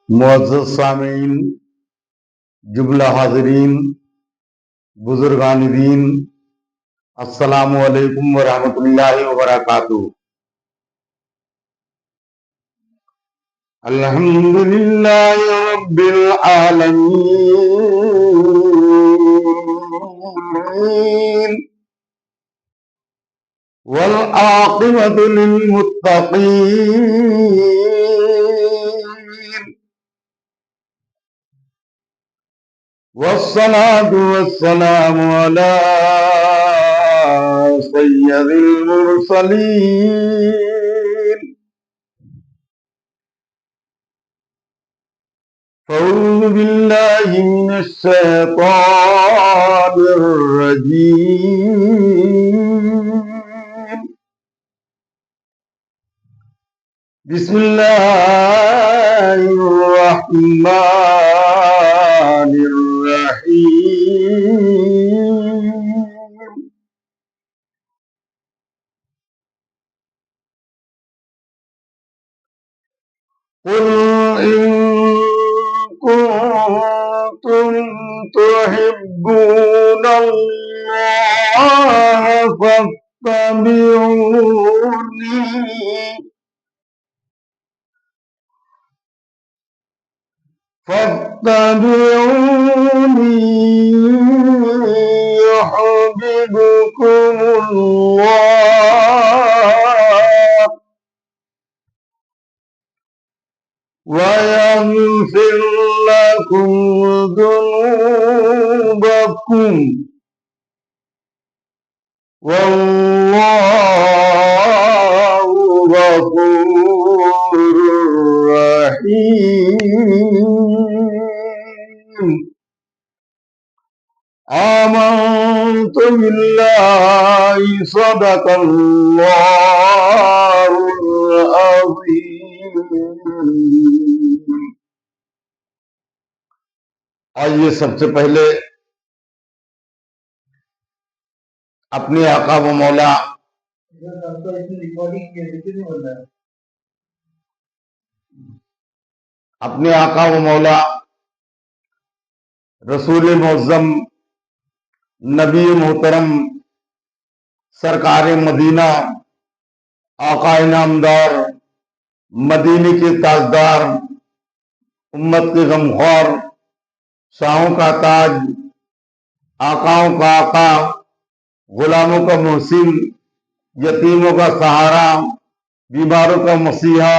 معزز سامعین، جملہ حاضرین، بزرگان دین، السلام علیکم ورحمۃ اللہ وبرکاتہ۔ الحمد للہ رب العالمین والعاقبۃ للمتقین والصلاة والسلام على سید المرسلین۔ أعوذ بالله من الشيطان الرجيم، بسم الله الرحمن الرحيم۔ قل إن كنتم تحبون الله فاتبعوني يحببكم الله ويغفر لكم ذنوبكم والله غفور رحيم۔ آمنت بالله صدق الله العظيم۔ آئیے سب سے پہلے اپنے آقا و مولا رسول معظم نبی محترم سرکار مدینہ آقا انعامدار مدینے کے تاجدار امت کے غمخوار شاہوں کا تاج آقاؤں کا آقا غلاموں کا محسن یتیموں کا سہارا بیماروں کا مسیحا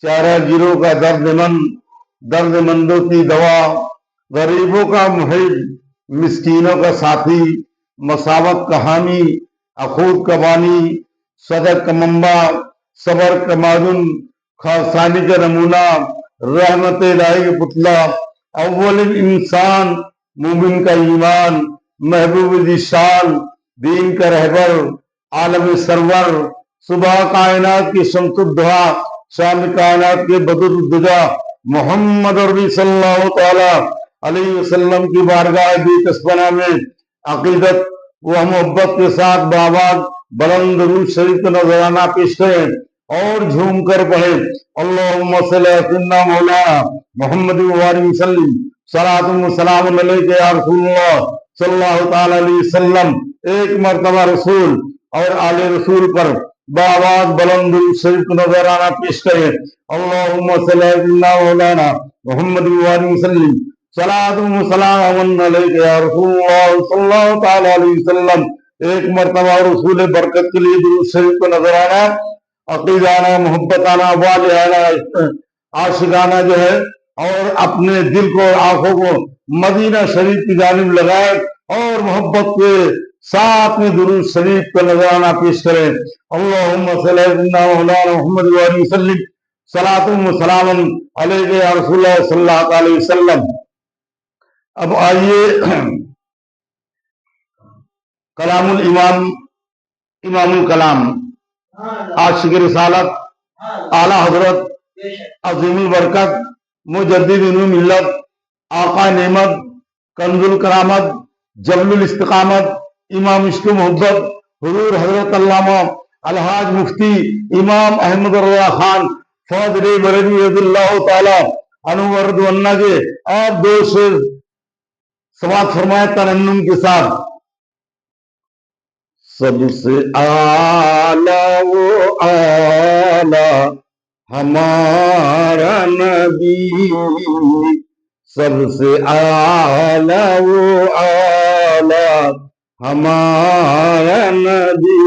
چارہ گیروں کا درد مندوں کی دوا غریبوں کا محب مسکینوں کا ساتھی مساوت کا حامی اخوت کا بانی صدق کا منبع صبر کا معدن خاصانی کا نمونہ رحمت الہی کا پتلا اول انسان مومن کا ایمان محبوب ذی شان دین کا رہبر عالم سرور صبح کائنات کی شمس الدہا شام کائنات کے بدر الدجا محمد عربی صلی اللہ تعالی علیہ وسلم کی بارگاہ بے کسبنا میں عقیدت و محبت کے ساتھ بآباد بلند درود شریف کا نذرانہ پیش کریں اور جھوم کر پڑھیں اللہم صلی علی مولانا محمد وسلم صلاۃ و سلام علیک یا رسول اللہ صلی اللہ تعالی علیہ وسلم۔ ایک مرتبہ رسول اور آل رسول پر بآباد بلند درود شریف کا نذرانہ پیش کریں اللہم صلی علی مولانا محمد وسلم صلاۃ و سلام علیک یا رسول اللہ صلی اللہ تعالی علیہ وسلم۔ ایک مرتبہ رسول برکت کے لیے درود شریف کا نذرانہ عقیدانہ محبتانہ والہانہ عاشقانہ جو ہے اور اپنے دل کو آنکھوں کو مدینہ شریف کی جانب لگائے اور محبت کے ساتھ میں درود شریف کا نذرانہ پیش کریں اللہم صلی علی مولانا محمد وسلم صلاۃ و سلام علیک یا رسول اللہ صلی اللہ علیہ وسلم۔ اب آئیے کلام الامام امام الکلام عاشق رسالت اعلیٰ حضرت عظیم البرکت مجدد ملت آقا نعمت کنز الکرامت جبل الاستقامت امام عشق محبت حضور حضرت علامہ الحاج مفتی امام احمد رضا خان فاضل بریلوی رضی اللہ تعالی अनुवर्द वन्ना के आप दो शेर समाप्त फरमाए तरन्नुम के साथ। सबसे आला वो आला हमारा नबी, सबसे आला वो आला हमारा नबी,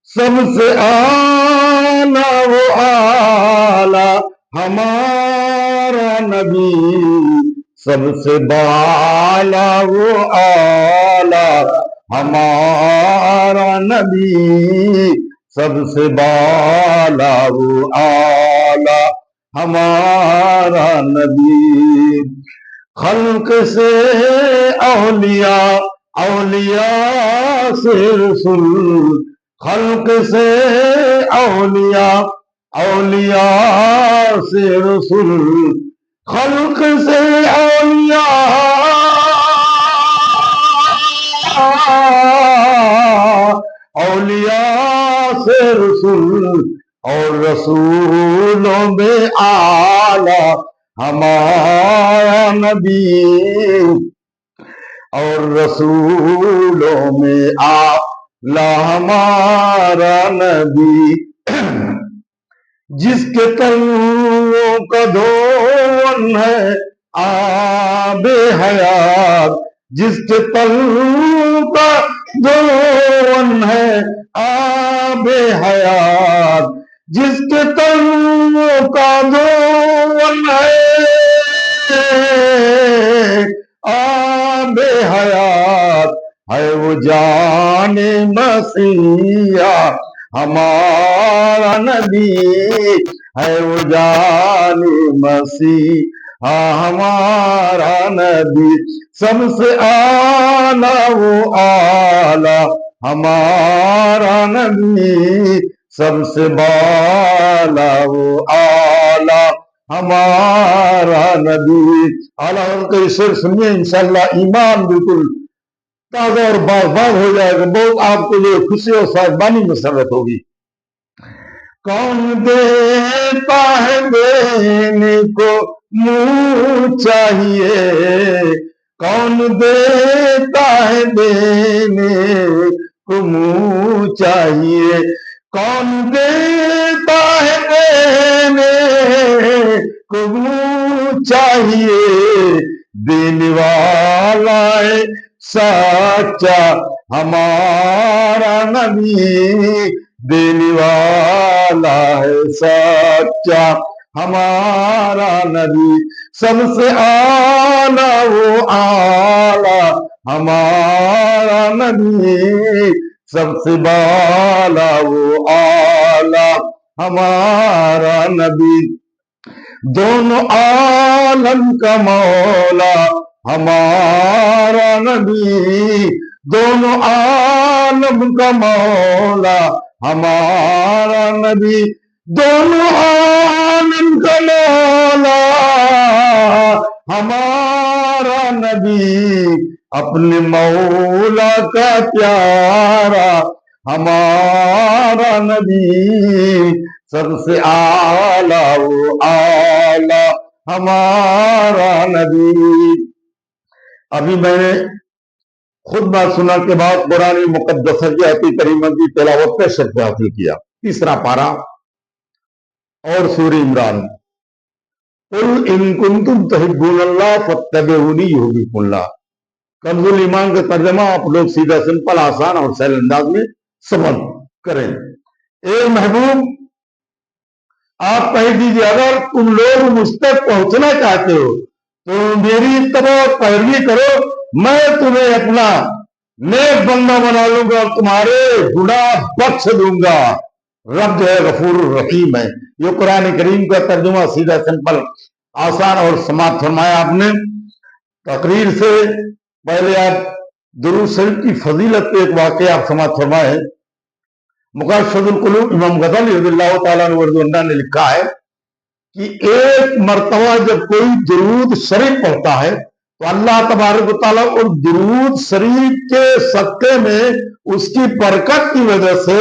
सबसे आला वो आला हमारा नबी, सबसे बाला वो आला हमारा नबी, सबसे बाला वो आला हमारा नबी। खल्क से औलिया, औलिया से रसूल, खल्क से औलिया, औलिया से रसूल, खल्क से औलिया, औलिया से रसूल, और रसूलों में आला हमारा नबी, और रसूलों में आला हमारा नबी। जिसके तलवों का धोवन है आबे हयात, जिसके तलवों का धोवन है आबे हयात, जिसके तलवों का धोवन है आबे हयात, है वो जाने मसीहा हमारा नबी, है वो जाने मसीहा हमारा नबी, सबसे आला वो आला हमारा नबी, सबसे बाला वो आला हमारा नबी। आला उनका शेर सुनिए, इंशाअल्लाह ईमान बिल्कुल ताजा और बाग हो जाएगा, बहुत आपको जो खुशी और साजबानी मसरत होगी। कौन देता है देने को मुंह चाहिए, कौन देता है देने को मुंह चाहिए, कौन देता है देने को मुंह चाहिए, देने वाला है सच्चा हमारा नबी, देने वाला है सच्चा हमारा नबी, सबसे आला वो आला हमारा नबी, सबसे बाला वो आला हमारा नबी। दोनों आलम का मौला हमारा नबी, दोनों आलम का मौला हमारा नबी, दोनों आलम का मौला हमारा नबी, अपने मौला का प्यारा हमारा नबी, सबसे आला वो आला हमारा नबी। अभी मैंने खुतबा सुना के बाद कुरान मुकद्दस की आयत करीमा की तिलावत पे शर्फ हासिल किया। तीसरा पारा और सूरह इमरान, कुल इन कुंतुम तुहिब्बूनल्लाह फत्तबिऊनी युहिब्बुकुमुल्लाह। कंजुल ईमान का तर्जमा आप लोग सीधा सिंपल आसान और सरल अंदाज में समझ करें। ए महबूब, आप कह दीजिए अगर तुम लोग मुझ तक पहुंचना चाहते हो तो मेरी इत्तबा और पैरवी करो, मैं तुम्हें अपना नेक बंदा बना लूंगा और तुम्हारे गुनाह बख्श दूंगा। रब जो है गफूर रहीम है। ये कुरान करीम का तर्जुमा सीधा सिंपल आसान और समाप्त फरमाया आपने। तकरीर से पहले आप दुरूद शरीफ की फजीलत पे एक वाक़या आप समाप्त फरमाए। मुकशफुल कुलूब इमाम गज़ाली रज़ियल्लाहु ताला अन्हु ने लिखा है कि एक मर्तबा जब कोई दुरूद शरीफ पढ़ता है तो अल्लाह तबारक व तआला और दुरूद शरीफ के सदक़े में उसकी बरकत की वजह से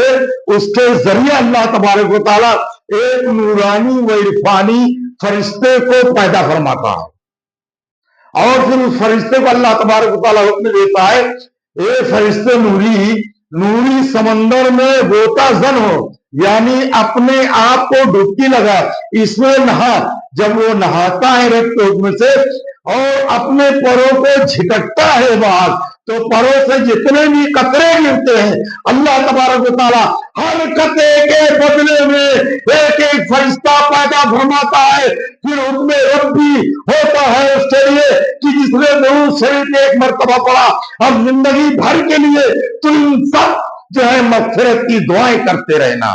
उसके जरिए अल्लाह तबारक व तआला एक नूरानी व इरफानी फरिश्ते को पैदा फरमाता है और फिर उस फरिश्ते को अल्लाह तबारक व तआला हुक्म देता है, ए फरिश्ते नूरी समंदर में गोता जन हो, यानी अपने आप को डुबकी लगा, इसमें नहा। जब वो नहाता है रब के हुक्म से और अपने परों को झिटकता है बाहर, तो परों से जितने भी कतरे गिरते हैं अल्लाह तबारक व तआला हर कतरे के बदले में एक एक फरिश्ता पैदा फरमाता है। फिर उनमें रब भी होता है उसके लिए कि जिसने दुरूद शरीफ एक मर्तबा पढ़ा, अब जिंदगी भर के लिए तो इन सब जो है मगफिरत की दुआएं करते रहना।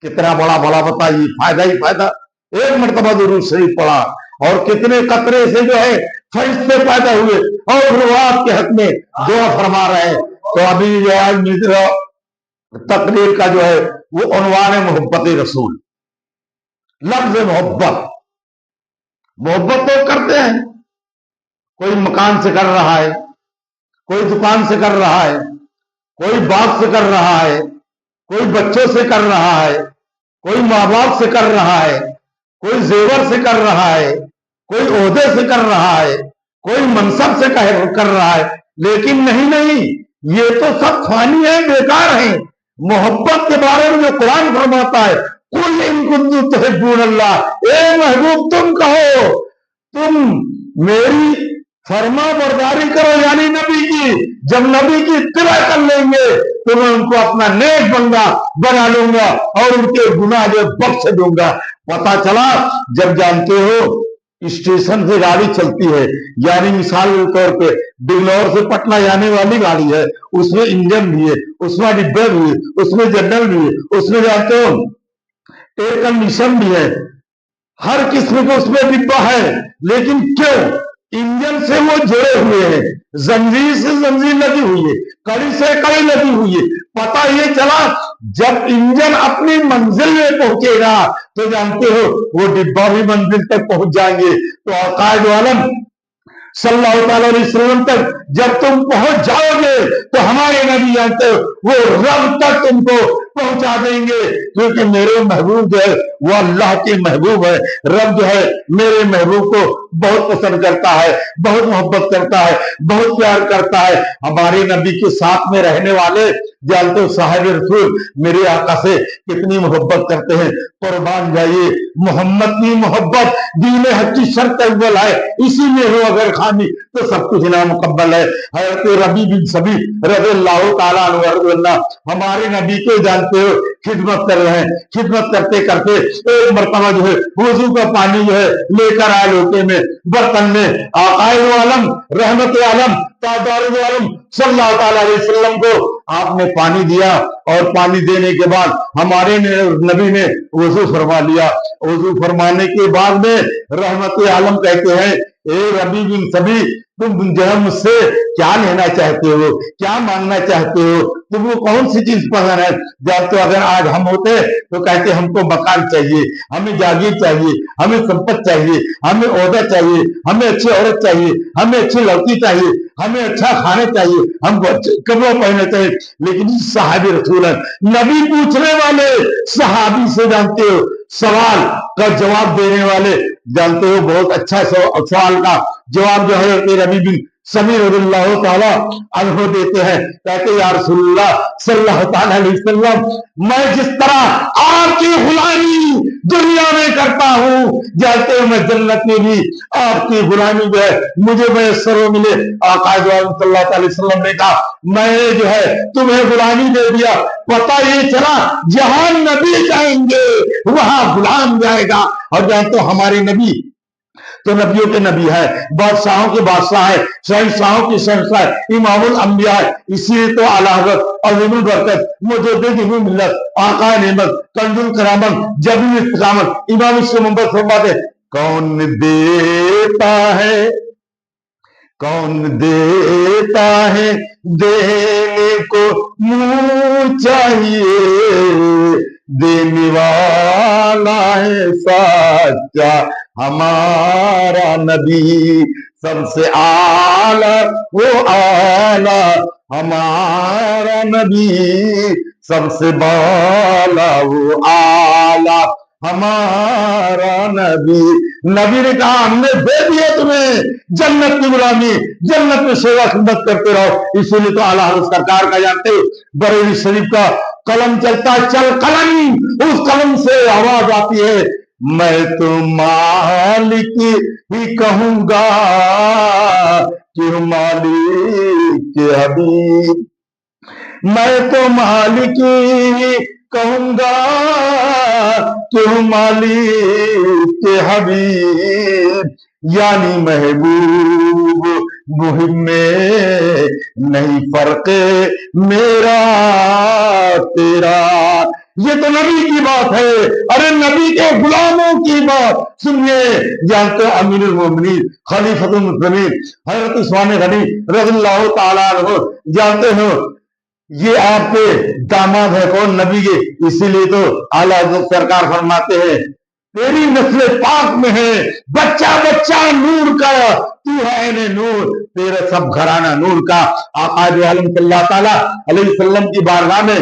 कितना बड़ा बड़ा बताइए, फायदा ही फायदा। एक मर्तबा दुरूद शरीफ पढ़ा और कितने कतरे से जो है फरिश्ते पैदा हुए और फिर वो आपके हक में दुआ फरमा रहे हैं। तो अभी जो है तकरीर का जो है वो उन्वान है मोहब्बत रसूल। लफ्ज मोहब्बत, मोहब्बत तो करते हैं, कोई मकान से कर रहा है, कोई दुकान से कर रहा है, कोई बाप से कर रहा है, कोई बच्चों से कर रहा है, कोई माँ बाप से कर रहा है, कोई जेवर से कर रहा है, कोई ओहदे से कर रहा है, कोई मनसब से कर रहा है। लेकिन नहीं, ये तो सब फानी है, बेकार है। मोहब्बत के बारे में जो कुरान फरमाता है, कुल इन कुंतुम तुहिब्बून अल्लाह, ए महबूब तुम कहो तुम मेरी फरमा बरदारी करो, यानी नबी की। जब नबी की इत्तिबा कर लेंगे तो मैं उनको अपना नेक बंदा बना लूंगा और उनके गुनाह जो बख्श दूंगा। पता चला, जब जानते हो स्टेशन से गाड़ी चलती है, यानी मिसाल के तौर पे बिजनौर से पटना जाने वाली गाड़ी है, उसमें इंजन भी है, उसमें डिब्बे भी है, उसमें जनरल भी है, उसमें जानते हो एयर कंडीशन भी है, हर किस्म का उसमें डिब्बा है। लेकिन क्यों? इंजन से वो जुड़े हुए हैं, जंजीर से जंजीर लगी हुई है, कड़ी से कड़ी लगी हुई है। पता ये चला, जब इंजन अपनी मंजिल में पहुंचेगा तो जानते हो वो डिब्बा भी मंजिल तक पहुंच जाएंगे। तो आकाद आलम सल्लल्लाहु अलैहि वसल्लम तक जब तुम पहुंच जाओगे तो हमारे नबी जानते हो वो रब तक तुमको पहुंचा देंगे, क्योंकि मेरे महबूब जो है वो अल्लाह के महबूब है। रब जो है मेरे महबूब को बहुत पसंद करता है, बहुत मोहब्बत करता है, बहुत प्यार करता है। हमारे नबी के साथ में रहने वाले जानते हो साहिब रसूल मेरे आका से कितनी मोहब्बत करते हैं। कुर्बान जाइए, मोहम्मद की मोहब्बत दीन हक की शर्त अव्वल है, इसी में हो अगर खानी तो सब कुछ नामुकम्मल है। हज़रत रबी बिन सभी रज़ियल्लाहु ताला अन्हु हमारे नबी को जानते हो खिदमत कर रहे हैं। खिदमत करते करते एक मरतबा जो है वजू का पानी जो है लेकर आए लोटे में, बर्तन में। आकाए आलम रहमत आलम तादारुल आलम सल्लल्लाहु अलैहि वसल्लम को आपने पानी दिया और पानी देने के बाद हमारे नबी ने वजू फरमा लिया। वजू फरमाने के बाद में रहमत आलम कहते हैं, ए रबी बिन सभी तुम जो है मुझसे क्या लेना चाहते हो, क्या मांगना चाहते हो, तुमको कौन सी चीज पसंद है? जब तो अगर आज हम होते तो कहते हमको मकान चाहिए, हमें जागीर चाहिए, हमें संपत्ति चाहिए, हमें ओहदा चाहिए, हमें अच्छी औरत चाहिए, हमें अच्छी लड़की चाहिए, हमें अच्छा खाना चाहिए, हमको अच्छे कपड़े पहनने चाहिए। लेकिन सहाबी रसूल है, नबी पूछने वाले सहाबी से जानते हो सवाल का जवाब देने वाले जानते हो बहुत अच्छा सवाल का जवाब जो है रबी बिन समीर रज़ियल्लाहु ताला अन्हु देते हैं। कहते या रसूलुल्लाह सल्लल्लाहु अलैहि वसल्लम, मैं जिस तरह आपकी गुलामी दुनिया में करता हूँ, जानते हो मैं जन्नत में भी आपकी गुलामी जो है मुझे मैसर मिले। आका सल्लल्लाहु अलैहि वसल्लम ने कहा मैंने जो है तुम्हें गुलामी दे दिया, पता ये चला जहां नबी जाएंगे वहां गुलाम जाएगा। और जानते हो हमारे नबी तो नबियों के नबी है, बादशाहों के बादशाह है, शहंशाहों के शहंशाह है, इमामुल अंबिया है। इसीलिए तो आला हज़रत अज़ीमुल बरकत मुजद्दिदुल मिल्लत आका नेमत कंजुल करामत जबील इस्तिकामत इमाम इससे मोहब्बत फरमाते कौन देता है, कौन देता है देने को मुंह चाहिए, देने वाला है सच्चा हमारा नबी, सबसे आला वो आला हमारा नबी, सबसे बाला वो आला हमारा नबी। नबी ने कहा हमने दे दिया तुम्हें जन्नत की गुलामी, जन्नत में सेवा खिदमत करते रहो। इसीलिए तो आला हज़रत सरकार का जानते हो, बरेली शरीफ का कलम चलता है, चल कलम, उस कलम से आवाज आती है, मैं तो मालिक ही कहूंगा कि मालिक के हबीब, मैं तो मालिक ही कहूंगा कि मालिक के हबीब, यानी महबूब मुहिम में नहीं फर्क मेरा तेरा। ये तो नबी की बात है। अरे नबी के गुलामों की बात सुनिए। जानते हो अमीरुल मोमिनीन खलीफतुल मुस्लिमीन हजरत उस्मान गनी रज़ियल्लाहु ताला अन्हु, जानते हो ये आपके दामाद है कौन? नबी के। इसीलिए तो आला हज़रत सरकार फरमाते हैं, तेरी नस्ल पाक में है बच्चा बच्चा नूर का, तू है ऐने नूर, तेरा सब घराना नूर का। आका दो आलम सल्लल्लाहु ताला अलैहि वसल्लम की बारगाह में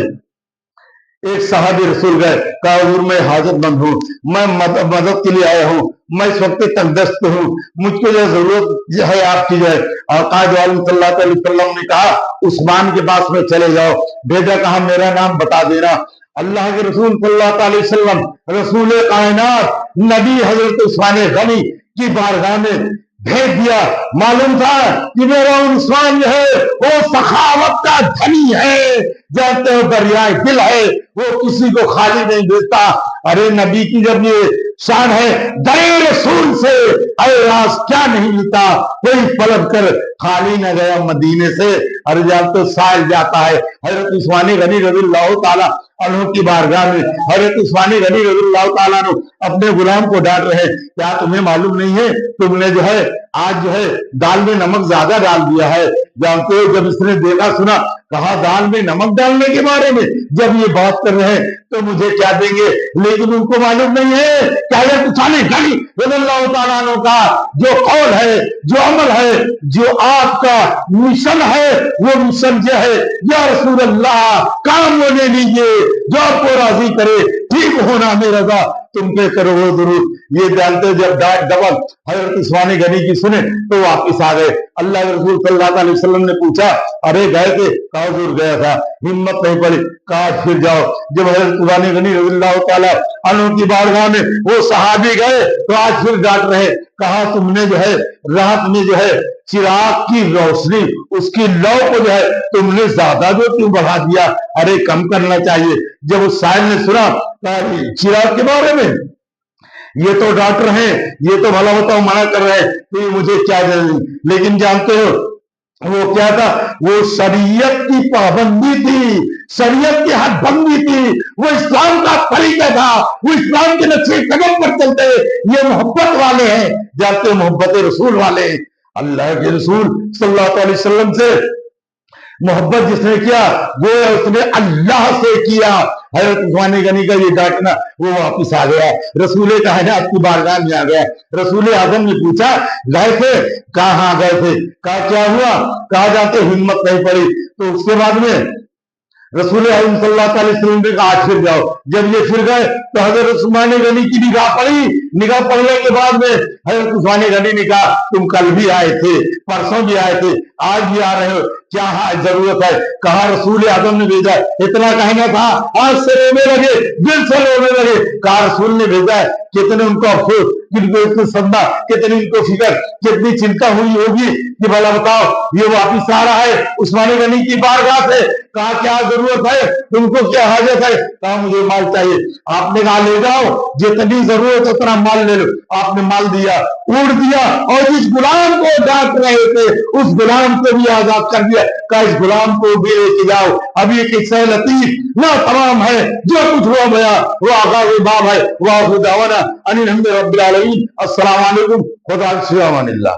एक सहाबी रसूल गए, कहा हुजूर मैं हाजतमंद हूँ, मैं मदद के लिए आया हूँ, मैं इस वक्त तंगदस्त हूँ, मुझको जो जरूरत है आपकी जो है। आका दो आलम सल्लल्लाहु अलैहि वसल्लम ने कहा उस्मान के पास में चले जाओ। भेजा, कहा मेरा नाम बता देना। अल्लाह के रसूल सल्लल्लाहु अलैहि वसल्लम रसूल कायनात नबी हजरत उस्मान गनी की बारगाह में भेज दिया। मालूम था कि मेरा उस्मान जो है वो सखावत का धनी है, जानते हो दरियाए दिल है, वो किसी को खाली नहीं देता। अरे नबी की जब ये शान है, दरे रसूल से राज क्या नहीं मिलता, कोई पलट कर खाली न गया मदीने से। अरे जानते हो साल जाता है हजरत उस्मान गनी रज़ियल्लाहु ताला अन्हु की बारगाह में, हजरत उस्मान गनी रज़ियल्लाहु ताला अन्हु अपने गुलाम को डांट रहे, क्या तुम्हें मालूम नहीं है तुमने जो है आज जो है दाल में नमक ज्यादा डाल दिया है। जानते हो जब इसने देखा सुना, कहा दाल में नमक डालने के बारे में जब ये बात कर रहे हैं तो मुझे क्या देंगे, लेकिन उनको मालूम नहीं है क्या ये उस्मान गनी रज़ियल्लाहु ताला अन्हु का जो कौल है, जो अमल है, जो आपका मिशन है, वो मिशन जो है या रसूल अल्लाह काम होने लीजिए, जो आपको राजी करे, ठीक होना मेरा रजा, तुम पे करो वो दुरूद। ये जानते हो जब डांट डबल हजरत उस्मान गनी की सुने तो वापिस आ गए। अल्लाह के रसूल सल्लल्लाहु अलैहि वसल्लम ने पूछा, अरे गए थे? कहा हुजूर गया था, हिम्मत नहीं पड़ी, कहा फिर जाओ। जब हजरत उस्मान गनी रज़ियल्लाहु ताला अन्हु की बारगाह में वो सहाबी गए तो आज फिर डांट रहे, कहा तुमने जो है रात में जो है चिराग की रोशनी उसकी लौ को जो है तुमने ज्यादा जो क्यों बढ़ा दिया, अरे कम करना चाहिए। जब उस साहिब ने सुना चिराग के बारे में, ये तो डांट रहे हैं, ये तो भला बताओ मना कर रहे हैं, तो मुझे क्या जल्दी। लेकिन जानते हो वो क्या था, वो शरीयत की पाबंदी थी, शरीयत की हदबंदी थी, वो इस्लाम का तरीका था, वो इस्लाम के नक्शे कदम पर चलते। ये मोहब्बत वाले हैं, जानते हो मोहब्बत रसूल वाले हैं। अल्लाह के रसूल सल्लल्लाहु अलैहि वसल्लम से मोहब्बत जिसने किया वो उसने अल्लाह से किया। हजरत उस्मान गनी का ये डांटना वो वापिस आ गया, रसूल कायनात की बारगाह में आ गया। रसूल आजम ने पूछा गए थे? कहाँ गए थे? कहा क्या हुआ? कहा जाते हिम्मत नहीं पड़ी। तो उसके बाद में रसूल सल्लल्लाहु अलैहि वसल्लम ने कहा आज फिर जाओ। जब ये फिर गए तो हजरत उस्मान गनी की निगाह पड़ी, निगाह पड़ने के बाद में हजरत उस्मान गनी ने कहा तुम कल भी आए थे, परसों भी आए थे, आज भी आ रहे हो, क्या जरूरत है? कहा रसूल आजम ने भेजा, इतना कहना था आज से रोने लगे, दिल से रोने लगे। कहा रसूल ने भेजा है, कितने उनको अफसोस, कितने सदमा, कितनी उनको फिक्र, कितनी चिंता हुई होगी कि भला बताओ ये वापिस आ रहा है उस्मान गनी की बारगाह से। कहा क्या जरूरत है तुमको, क्या हाजत है? कहा मुझे माल चाहिए। आपने कहा ले जाओ, जितनी जरूरत उतना माल ले लो। आपने माल दिया, उड़ दिया, और जिस गुलाम को डांट रहे थे उस गुलाम को भी आजाद कर दिया। कहा इस गुलाम को भी लेके जाओ। अब ये किस्सा लतीफ ना तमाम है, जो कुछ हुआ गया वो आगाज़ बाब है। वाह दावाना अनिल हम्दुलिल्लाह रब्बिल आलमीन। अस्सलाम वालेकुम, खुदा से अमानिल्लाह।